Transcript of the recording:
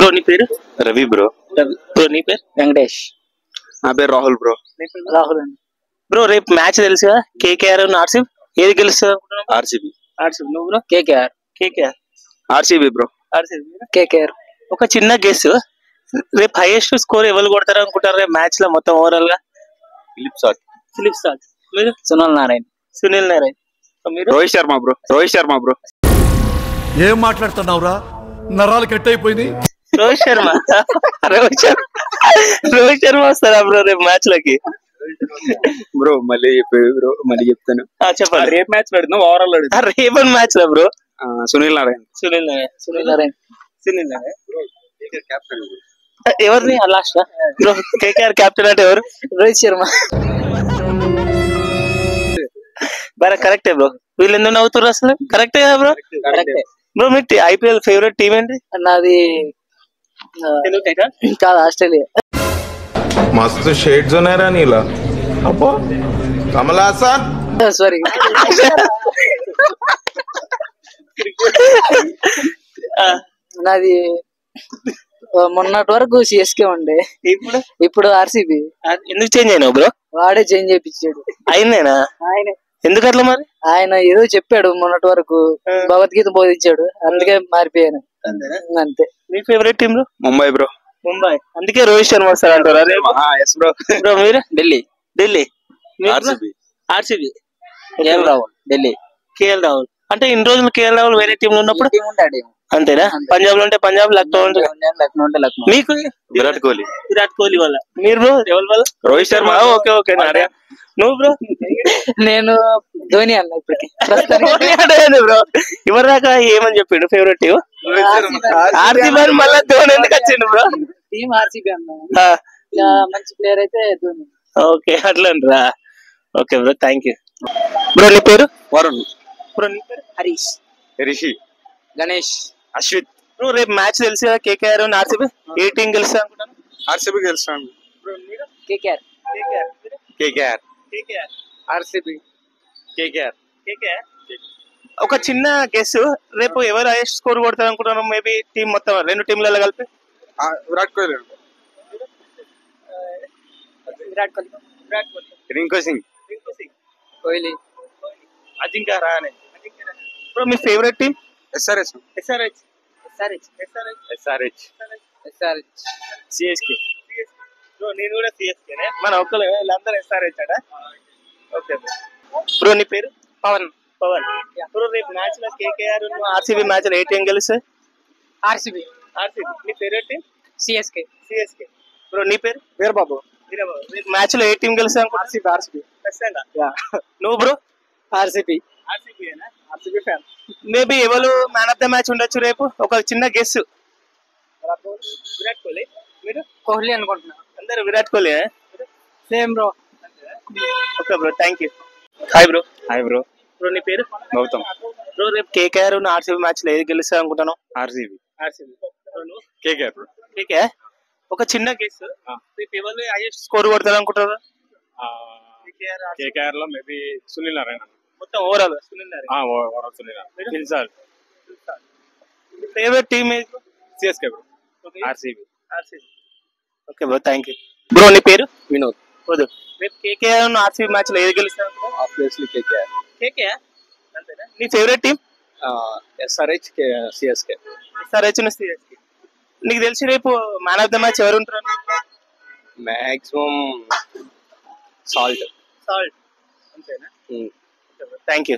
Bro నీ పేరు? Ravi bro. Bro నీ పేరు? వెంకటేష్. నా పేరు రాహుల్ బ్రో. రాహుల్ అండి. బ్రో రేపు మ్యాచ్ తెలుసు కదా, కేకేఆర్ ఆర్సీబీ, ఏది గెలుస్తుంది? ఆర్సీబీ. ఆర్సీబీ. నువ్వు bro? KKR. KKR. RCB bro. RCB. KKR. ఒక చిన్న గెస్, రేపు హైయెస్ట్ స్కోర్ ఎవరు కొడతారు అనుకుంటారు రేపు మ్యాచ్ లో మొత్తం ఓవరాల్ గా? ఫిలిప్ సాట్. ఫిలిప్ సాట్. మీరు? సునల్ నారాయణ్. సునీల్ నారాయణ్. మీరు? రోహిత్ శర్మ బ్రో. రోహిత్ శర్మ బ్రో. ఏం మాట్లాడుతున్నావురా, నరాలు కట్ అయిపోయింది. రోహిత్ శర్మ. రోహిత్ శర్మ వస్తారా బ్రో రేపు మ్యాచ్ లోకి? బ్రో మళ్ళీ చెప్పేది బ్రో, మళ్ళీ చెప్తాను. చెప్పండి. రేపు మ్యాచ్ పెడుతున్నాం, ఓవరాల్ రేపటి మ్యాచ్ లో బ్రో? సునీల్ నారాయణ్. సునీల్ నారాయణ్. సునీల్ నారాయణ్. సునీల్ నారాయణ్. ఎవరిని లాస్ట్ బ్రో? కేకేఆర్ కెప్టెన్ అంటే ఎవరు? రోహిత్ శర్మ. బరా కరెక్టే బ్రో. వీళ్ళు ఎందుకు నవ్వుతారు అసలు? కరెక్టే కదా బ్రో? బ్రో మీ ఐపీఎల్ ఫేవరెట్ టీం ఏంటి? నాది కాదు, ఆస్ట్రేలియా. मस्त शेड्स ఉన్నాయి రా నీలా. అబ్బో కమల్ హాసన్. సారీ. నాది మొన్నటి వరకు సిఎస్కే ఉండే, ఇప్పుడు ఆర్సీబీ. ఎందుకు చేంజ్ అయినావు బ్రో? వాడే చేంజ్ చేయించాడు. అయినేనా? ఆయన ఎందుకు అట్లా మరి? ఆయన ఏదో చెప్పాడు మొన్నటి వరకు, భగవద్గీత బోధించాడు, అందుకే మారిపోయాను అంతే. మీ favourite team bro? Mumbai bro. Mumbai. అందుకే రోహిత్ శర్మ వస్తారు అంటారా? Yes bro. బ్రో మీరు? Delhi. Delhi. RCB. RCB. KL Rahul. Delhi. KL Rahul. అంటే ఇన్ని రోజులు కేఎల్ రాహుల్ వేరే టీం లో ఉన్నప్పుడు అంతేనా? పంజాబ్ లో ఉంటే పంజాబ్, లక్నో ఉంటే లక్నో ఉంటే లక్నో. మీకు? విరాట్ కోహ్లీ. విరాట్ కోహ్లీ వల్ల. మీరు బ్రో ఎవరి వల్ల? రోహిత్ శర్మ. Okay okay. నువ్వు బ్రో? నేను ధోని అన్న ఇప్పటికి. బ్రో ఎవరి దాకా ఏమని చెప్పిండు ఫేవరెట్ టీం? ఆర్సీబీ అని మళ్ళీ ధోని ఎందుకు వచ్చిండు బ్రో? టీం ఆర్సీబీ అన్న. మంచి ప్లేయర్ అయితే ధోని. ఓకే అట్లా. Okay bro, thank you. Bro నీ పేరు? వరుణ్. బ్రో నీ పేరు? హరీష్. రిషి. గణేష్. అశ్విత్. బ్రో రేపు మ్యాచ్ తెలుసు కదా, కేకేఆర్ ఆర్సీబీ, ఏ టీం గెలుస్తా అనుకుంటాను? ఆర్సీబీ గెలుస్తాను. KKR. KKR. KKR. RCB. KKR. KKR. ఒక చిన్న గెస్, రేపు ఎవరు హైయెస్ట్ స్కోర్ కొడతారు అనుకుంటున్నాను? మేబీ టీం మొత్తం రెండు టీంలలో కలిపి. విరాట్ కోహ్లీ. విరాట్ కోహ్లీ. విరాట్ కోహ్లీ. రింకు సింగ్. రింకు సింగ్. కోహ్లీ. అజింక్య రహానే. బ్రో మీ favourite team? SRH. SRH. SRH. SRH. SRH. CSK. Bro నేను కూడా సిఎస్కేనే. మన ఒక్కలే, వీళ్ళందరూ ఎస్ఆర్హెచ్ అట. ఓకే బ్రో నీ పేరు? పవన్. పవన్. బ్రో రేపు మ్యాచ్ లో కేకేఆర్ ఆర్సీబీ మ్యాచ్ లో ఏ టీం గెలుస్తాయి? ఆర్సీబీ. ఆర్సీబీ. నీ favourite team? CSK. CSK. Bro నీ పేరు? వీరబాబు. రేపు మ్యాచ్ లో ఏ టీం గెలుస్తాయి? ఆర్సీబీ. ఆర్సీబీ. నువ్వు బ్రో? ఆర్సీబీ. ఆర్సీబీనా? RCB fan. మేబీ ఎవరు మ్యాన్ ఆఫ్ ద మ్యాచ్ ఉండొచ్చు రేపు? ఒక చిన్న గెస్. విరాట్ కోహ్లీ. మీరు? కోహ్లీ అనుకుంటున్నా. అందరు Virat Kohli. Same bro. Okay bro, thank you. Hi bro. Hi bro. Bro నీ పేరు? గౌతమ్. బ్రో రేపు కేకేఆర్ ఆర్సీబీ మ్యాచ్ లో ఏది గెలుస్తా అనుకుంటాను? RCB. RCB. KKR bro. KKR. ఒక చిన్న గెస్, రేపు ఎవరు హైయెస్ట్ స్కోర్ కొడతారు అనుకుంటారు? కేకేఆర్ లో మేబీ సునీల్ నారాయణ. మొత్తం overall Sunil Narayana. Overall Sunil Narayana. Favourite team CSK bro. RCB. RCB. Okay bro, thank you. Bro నీ పేరు? వినోద్. వద్దు. రేపు కేకేఆర్ ఆర్సీబీ మ్యాచ్ లో ఏది గెలుస్తారు? Obviously KKR. కేకేఆర్ అంతేనా? నీ favourite team? SRH. CSK. SRH CSK. నీకు తెలిసి రేపు మ్యాన్ ఆఫ్ ద మ్యాచ్ ఎవరు ఉంటారు? Maximum salt. సాల్ట్ అంతేనా? Thank you.